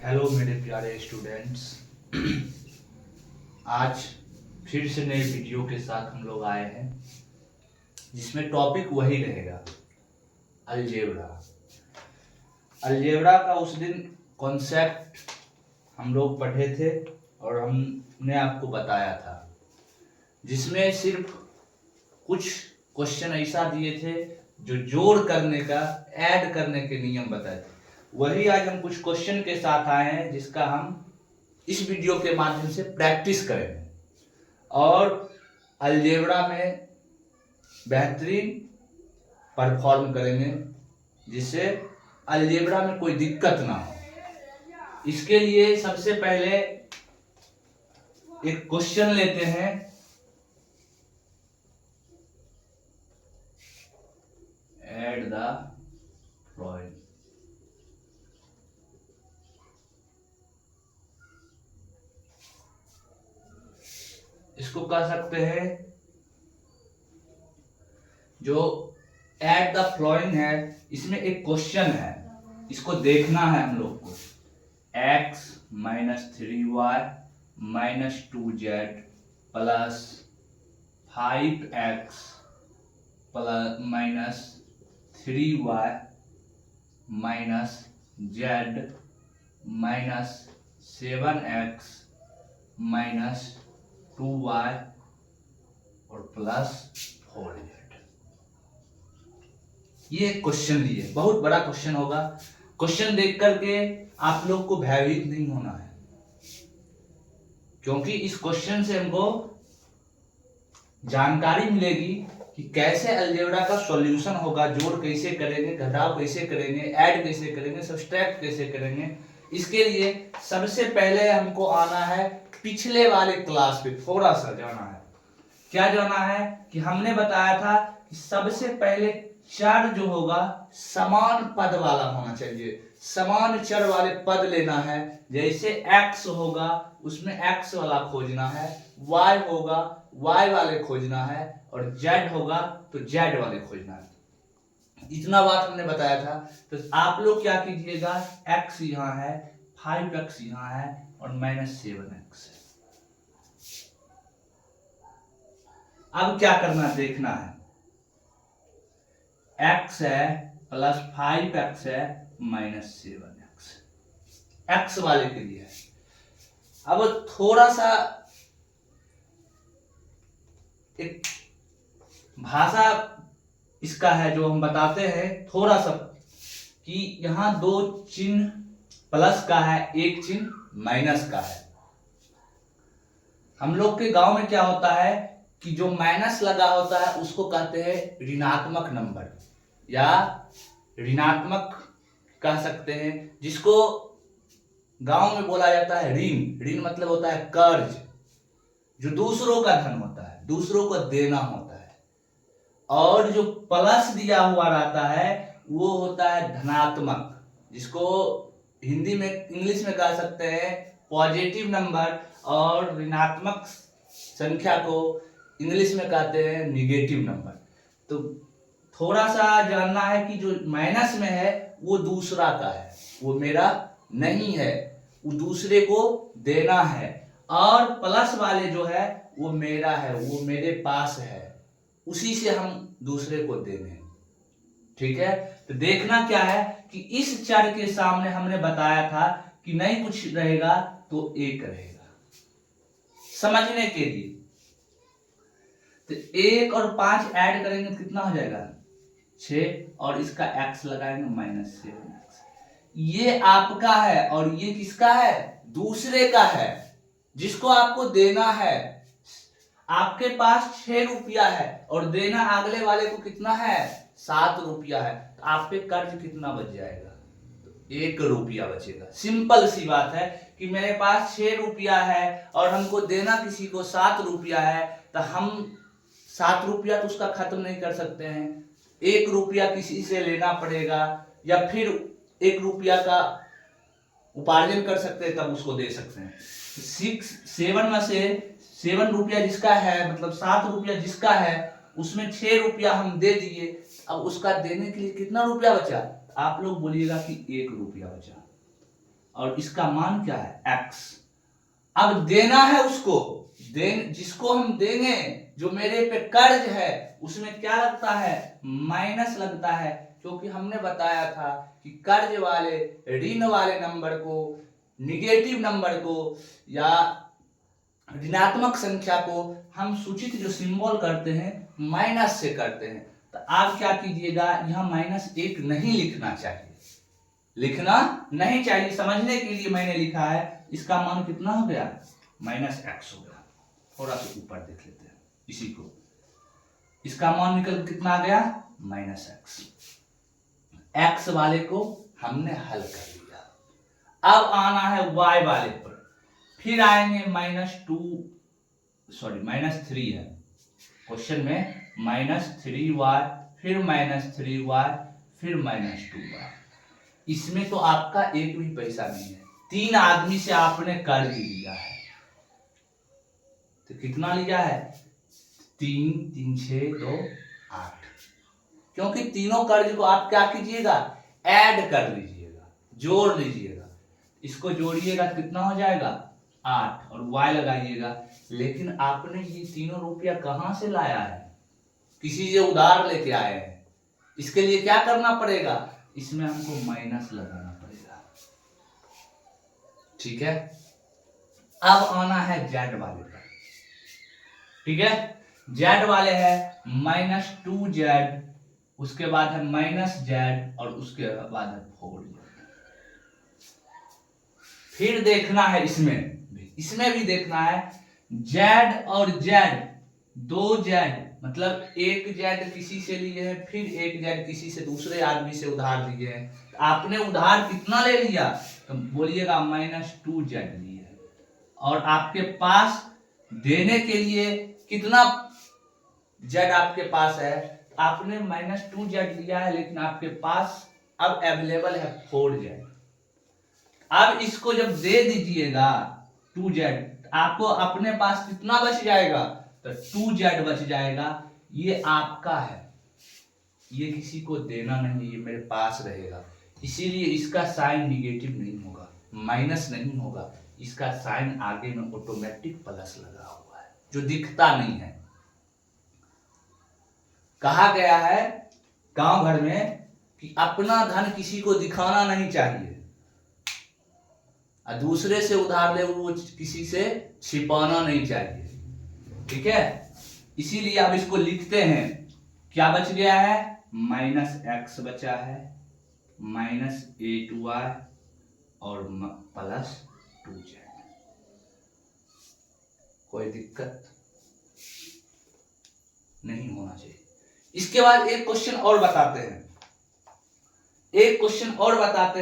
Hello मेरे प्यारे students. आज फिर से नए वीडियो के साथ हम लोग आए हैं जिसमें टॉपिक वही रहेगा, अलजेब्रा। अलजेब्रा का उस दिन कॉन्सेप्ट हम लोग पढ़े थे और हमने आपको बताया था, जिसमें सिर्फ कुछ क्वेश्चन ऐसा दिए थे जो जोड़ करने का, ऐड करने के नियम बताए थे। वही आज हम कुछ क्वेश्चन के साथ आए हैं जिसका हम इस वीडियो के माध्यम से प्रैक्टिस करेंगे और अलजेब्रा में बेहतरीन परफॉर्म करेंगे, जिससे अलजेब्रा में कोई दिक्कत ना हो। इसके लिए सबसे पहले एक क्वेश्चन लेते हैं। Add the following. इसको कह सकते हैं, जो ऐड द फॉलोइंग है, इसमें एक क्वेश्चन है, इसको देखना है हम लोग को। x minus 3y minus 2z plus 5x plus minus 3y minus z minus 7x minus 2y और प्लस 4z। ये क्वेश्चन लिए, बहुत बड़ा क्वेश्चन होगा। क्वेश्चन देख करके आप लोग को भयभीत नहीं होना है, क्योंकि इस क्वेश्चन से हमको जानकारी मिलेगी कि कैसे अलजेब्रा का सॉल्यूशन होगा, जोड़ कैसे करेंगे, घटाव कैसे करेंगे, ऐड कैसे करेंगे, सब्सट्रैक्ट कैसे करेंगे। इसके लिए सबसे पहले हमको आना है पिछले वाले क्लास पे, थोड़ा सा जाना है। क्या जाना है कि हमने बताया था कि सबसे पहले चर जो होगा समान पद वाला होना चाहिए, समान चर वाले पद लेना है। जैसे x होगा उसमें x वाला खोजना है, y होगा y वाले खोजना है, और z होगा तो z वाले खोजना है। इतना बात हमने बताया था। तो आप लोग क्या कीजिएगा, x यहाँ है, 5x यहाँ है और माइनस 7x है। अब क्या करना देखना है, x है प्लस 5x है माइनस 7x, x वाले के लिए है। अब थोड़ा सा एक भाषा इसका है जो हम बताते हैं थोड़ा सा, कि यहां दो चिन्ह प्लस का है, एक चिन्ह माइनस का है। हम लोग के गांव में क्या होता है कि जो माइनस लगा होता है उसको कहते हैं ऋणात्मक नंबर, या ऋणात्मक कह सकते हैं, जिसको गांव में बोला जाता है ऋण। ऋण मतलब होता है कर्ज, जो दूसरों का धन होता है, दूसरों को देना होता है। और जो प्लस दिया हुआ रहता है वो होता है धनात्मक, जिसको हिंदी में, इंग्लिश में कह सकते हैं पॉजिटिव नंबर, और ऋणात्मक संख्या को इंग्लिश में कहते हैं निगेटिव नंबर। तो थोड़ा सा जानना है कि जो माइनस में है वो दूसरा का है, वो मेरा नहीं है, वो दूसरे को देना है। और प्लस वाले जो है वो मेरा है, वो मेरे पास है, उसी से हम दूसरे को देंगे। ठीक है, तो देखना क्या है कि इस चर के सामने हमने बताया था कि नहीं कुछ रहेगा तो एक रहेगा, समझने के लिए। तो 1 और 5 ऐड करेंगे तो कितना हो जाएगा, 6, और इसका x लगाएंगे माइनस 7x। ये आपका है और ये किसका है, दूसरे का है, जिसको आपको देना है। आपके पास 6 रुपया है और देना अगले वाले को कितना है, 7 रुपया है, तो आप पे कर्ज कितना बच जाएगा, तो 1 रुपया बचेगा। सिंपल सी बात है कि मेरे पास 6 रुपया है और हमको देना किसी को 7 रुपया है, तो हम 7 रुपया तो उसका खत्म नहीं कर सकते हैं, 1 रुपया किसी से लेना पड़ेगा, या फिर 1 रुपया का उपार्जन कर सकते हैं तब उसको दे सकते हैं। 7 में से 7 रुपया जिसका है, मतलब 7 रुपया जिसका है, उसमें 6 रुपया हम दे दिए। अब उसका देने के लिए कितना रुपया बचा, आप लोग बोलिएगा कि 1 रुपया बचा। और इसका मान क्या है x। अब देना है उसको, जिसको हम देंगे, जो मेरे पे कर्ज है, उसमें क्या लगता है, माइनस लगता है, क्योंकि हमने बताया था कि कर्ज वाले, ऋण वाले नंबर को, निगेटिव नंबर को या ऋणात्मक संख्या को हम सूचित जो सिंबल करते हैं माइनस से करते हैं। तो आप क्या कीजिएगा, यहां -1 नहीं लिखना चाहिए, लिखना नहीं चाहिए। समझने के लिए मैंने लिखा है, इसका मान कितना हो गया, -x हो गया। थोड़ा सा ऊपर देख लेते हैं इसी को, इसका मान निकल कितना आ गया, -x। x वाले को हमने हल कर लिया। अब आना है y वाले पर, फिर आएंगे -3 है क्वेश्चन में, -3y, फिर -3y, फिर -2y। इसमें तो आपका एक भी पैसा नहीं है, 3 आदमी से आपने कर्ज लिया है। तो कितना लिया है, 3 3 6 2 8। क्योंकि तीनों कर्ज को आप क्या कीजिएगा, ऐड कर लीजिएगा, जोड़ लीजिएगा। इसको जोड़िएगा तो कितना हो जाएगा, 8, और y लगाइएगा। लेकिन आपने ये तीनों रुपया कहां से लाया है, किसी से उधार लेके आए हैं। इसके लिए क्या करना पड़ेगा, इसमें हमको माइनस लगाना पड़ेगा। ठीक है, अब आना है z वाले पर। ठीक है, z वाले है -2z, उसके बाद है -z, और उसके बाद है 4z। फिर देखना है इसमें भी देखना है, z और z, 2z, मतलब एक z किसी से लिए है, फिर एक z किसी से, दूसरे आदमी से उधार लिए है। तो आपने उधार कितना ले लिया, तो बोलिएगा -2z लिए, और आपके पास देने के लिए कितना z आपके पास है, आपने -2z लिया है, लेकिन आपके पास अब अवेलेबल है 4z। अब इसको जब दे दीजिएगा 2z, आपको अपने पास कितना बच जाएगा, तो 2z बच जाएगा। ये आपका है, ये किसी को देना नहीं, ये मेरे पास रहेगा। इसीलिए इसका साइन निगेटिव नहीं होगा, माइनस नहीं होगा, इसका साइन आगे में ऑटोमेटिक प्लस लगा हुआ है, जो दिखता नहीं है। कहा गया है गांव घर में कि अपना धन किसी को दिखाना नहीं चाहिए, दूसरे से उधार ले वो किसी से छिपाना नहीं चाहिए। ठीक है, इसीलिए अब इसको लिखते हैं, क्या बच गया है, -x बचा है, -8y और +2z। कोई दिक्कत नहीं होना चाहिए। इसके बाद एक क्वेश्चन और बताते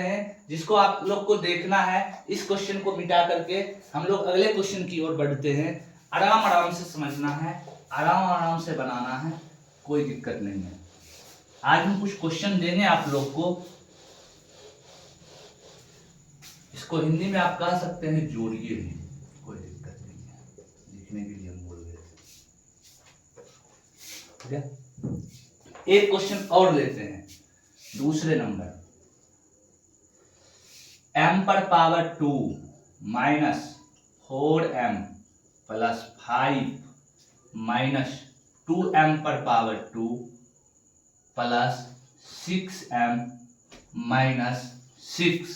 हैं, जिसको आप लोग को देखना है। इस क्वेश्चन को मिटा करके हम लोग अगले क्वेश्चन की ओर बढ़ते हैं। आराम से समझना है, आराम से बनाना है, कोई दिक्कत नहीं है। आज हम कुछ क्वेश्चन देंगे आप लोग को, इसको हिंदी में आप कह सकते हैं जोड़िए भी, कोई दिक्कत नहीं है, लिखने के लिए हम बोल रहे थे। ठीक है, एक क्वेश्चन और लेते हैं, दूसरे नंबर, m पर पावर 2 -4m + 5 -2m पर पावर 2 + 6m - 6,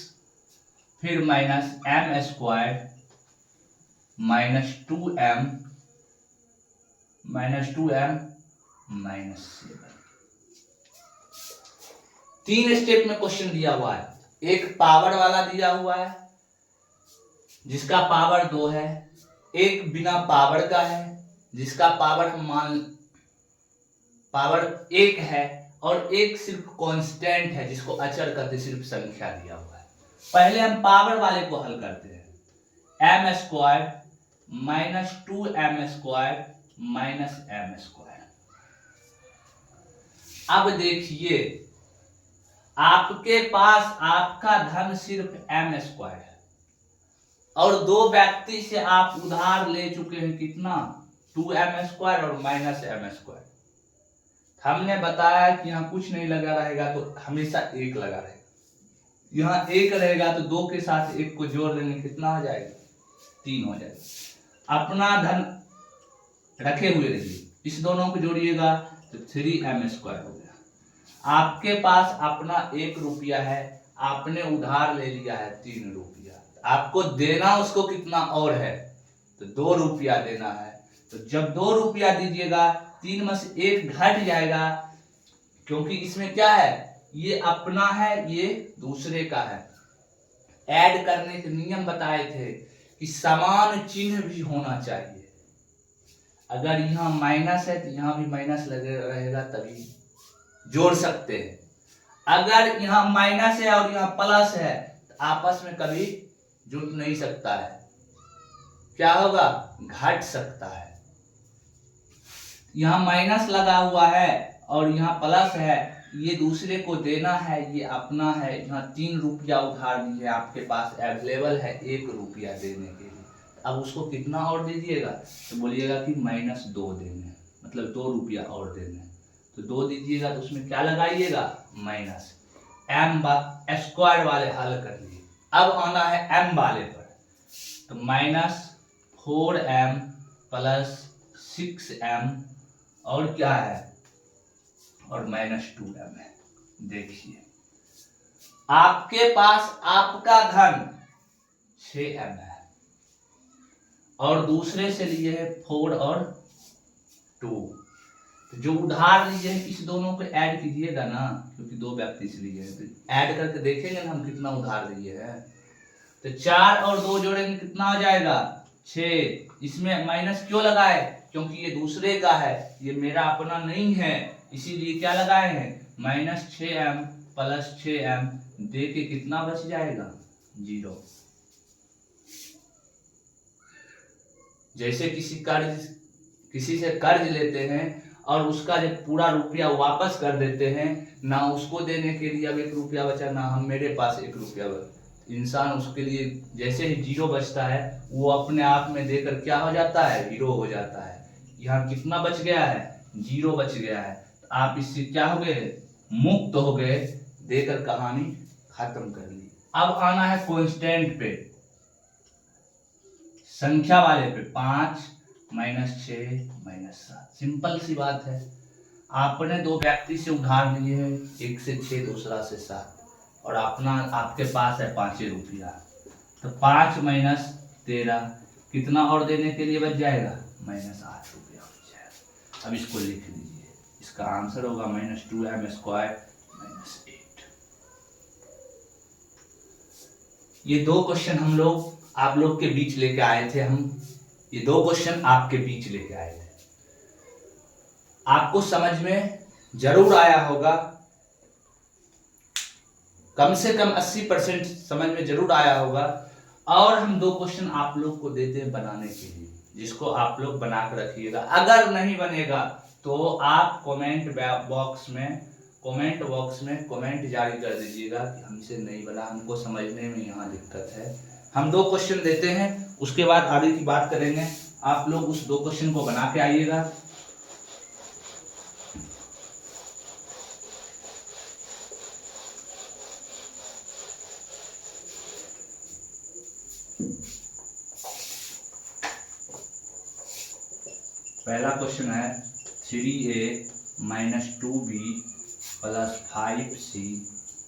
फिर -m² -2m -7। 3 स्टेप में क्वेश्चन दिया हुआ है। एक पावर वाला दिया हुआ है जिसका पावर 2 है, एक बिना पावर का है जिसका पावर पावर 1 है, और एक सिर्फ कांस्टेंट है जिसको अचर करते सिर्फ संख्या दिया हुआ है। पहले हम पावर वाले को हल करते हैं, m² -2m² -m²। अब देखिए, आपके पास आपका धन सिर्फ m² है, और 2 व्यक्ति से आप उधार ले चुके हैं कितना, 2m² और -m²। हमने बताया कि यहाँ कुछ नहीं लगा रहेगा, तो हमेशा 1 लगा रहेगा। यहाँ एक रहेगा तो 2 के साथ 1 को जोड़ देंगे, कितना हो जाएगा? 3 हो जाएगा। अपना धन रखे हुए रहिए, इस दोनों को जोड़िएगा तो 3m² हो गया। आपके पास अपना 1 रुपया है, आपने उधार ले लिया है 3 रुपया, आपको देना उसको कितना और है? तो 2 रुपया देना है। तो जब 2 रुपया दीजिएगा 3 में से 1 घट जाएगा, क्योंकि इसमें क्या है, ये अपना है, ये दूसरे का है। ऐड करने के नियम बताए थे कि समान चिन्ह भी होना चाहिए। अगर यहाँ माइनस है तो यहाँ भी माइनस लगे रहेगा, तभी जोड़ सकते हैं। अगर यहाँ माइनस है और यहाँ प्लस है तो आपस में कभी जुड़ नहीं सकता है, क्या होगा? घट सकता है। यहाँ माइनस लगा हुआ है और यहाँ प्लस है, ये दूसरे को देना है, ये अपना है। यहाँ 3 रुपया उधार दी है, आपके पास अवेलेबल है 1 रुपया देने के लिए। अब उसको कितना और दे दिएगा? तो बोलिएगा कि -2 देने, मतलब 2 रुपया और देने। तो 2 दीजिएगा तो उसमें क्या लगाइएगा? माइनस। m² वाले हल कर लिए। अब आना है m वाले पर, तो -4m + 6m और क्या है? और -2m है। देखिए आपके पास आपका धन 6m है और दूसरे से लिए है 4 और 2। तो जो उधार लिए है इस दोनों को ऐड कीजिएगा ना, क्योंकि 2 व्यक्ति से लिए है, तो ऐड करके देखेंगे ना हम कितना उधार लिए है। तो 4 और 2 जोड़ेंगे, कितना हो जाएगा? 6। इसमें माइनस क्यों लगाए? क्योंकि ये दूसरे का है, ये मेरा अपना नहीं है, इसीलिए क्या लगाए हैं? -6m + 6m दे के कितना बच जाएगा? 0। जैसे किसी से कर्ज लेते हैं और उसका जब पूरा रुपया वापस कर देते हैं, ना उसको देने के लिए अब 1 रुपया बचा, ना हम मेरे पास 1 रुपया बचा। इंसान उसके लिए जैसे ही 0 बचता है वो अपने आप में देकर क्या हो जाता है? हीरो हो जाता है। यहाँ कितना बच गया है? 0 बच गया है। तो आप इससे क्या हो गए? मुक्त हो गए, देकर कहानी खत्म कर ली। अब आना है कांस्टेंट पे, संख्या वाले पे। 5 - 6 - 7। सिंपल सी बात है। आपने 2 व्यक्ति से उधार लिए हैं, एक से 6 दूसरा से 7, और अपना आपके पास है 5 रुपया। तो 5 - 13 कितना और देने के लिए बच जाएगा? -8 रुपया बच जाएगा। अब इसको लिख लीजिए, इसका आंसर होगा -2m² -8। ये 2 क्वेश्चन हम लोग आप लोग के बीच लेके आए थे। ये 2 क्वेश्चन आपके बीच लेके आए थे। आपको समझ में जरूर आया होगा, कम से कम 80% समझ में जरूर आया होगा। और हम 2 क्वेश्चन आप लोग को देते हैं बनाने के लिए, जिसको आप लोग बना कर रखिएगा। अगर नहीं बनेगा तो आप कमेंट बॉक्स में कमेंट जारी कर दीजिएगा कि हमसे नहीं बना, हमको समझने में यहाँ दिक्कत है। हम 2 क्वेश्चन देते हैं, उसके बाद आगे की बात करेंगे। आप लोग उस 2 क्वेश्चन को बना के आइएगा। पहला क्वेश्चन है 3a - 2b + 5c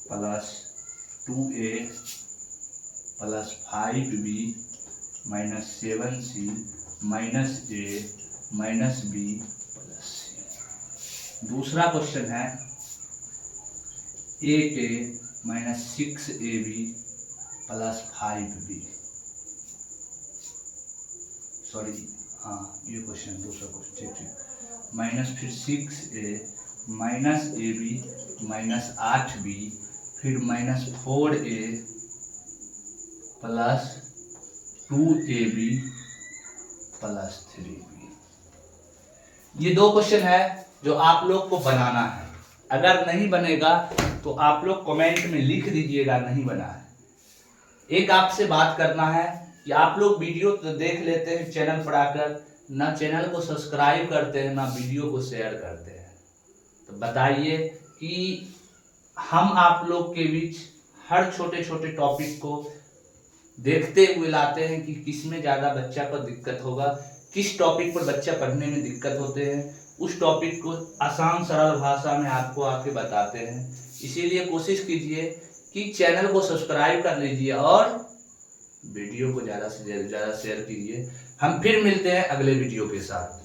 + 2a + 5b - 7c - a - b + c। दूसरा क्वेश्चन है 8a - 6ab + 5b। सॉरी, हाँ ये क्वेश्चन दूसरा क्वेश्चन, ठीक। माइनस फिर 6a - ab - 8b फिर -4a + 2ab + 3b। ये 2 क्वेश्चन है जो आप लोग को बनाना है। अगर नहीं बनेगा तो आप लोग कमेंट में लिख दीजिएगा नहीं बना है। एक आपसे बात करना है कि आप लोग वीडियो तो देख लेते हैं चैनल पर आकर, ना चैनल को सब्सक्राइब करते हैं, ना वीडियो को शेयर करते हैं। तो बताइए कि हम आप लोग के बीच हर छोटे छोटे टॉपिक को देखते हुए लाते हैं कि किसमें ज़्यादा बच्चा को दिक्कत होगा, किस टॉपिक पर बच्चा पढ़ने में दिक्कत होते हैं, उस टॉपिक को आसान सरल भाषा में आपको आके बताते हैं। इसीलिए कोशिश कीजिए कि चैनल को सब्सक्राइब कर लीजिए और वीडियो को ज़्यादा से ज़्यादा शेयर कीजिए। हम फिर मिलते हैं अगले वीडियो के साथ।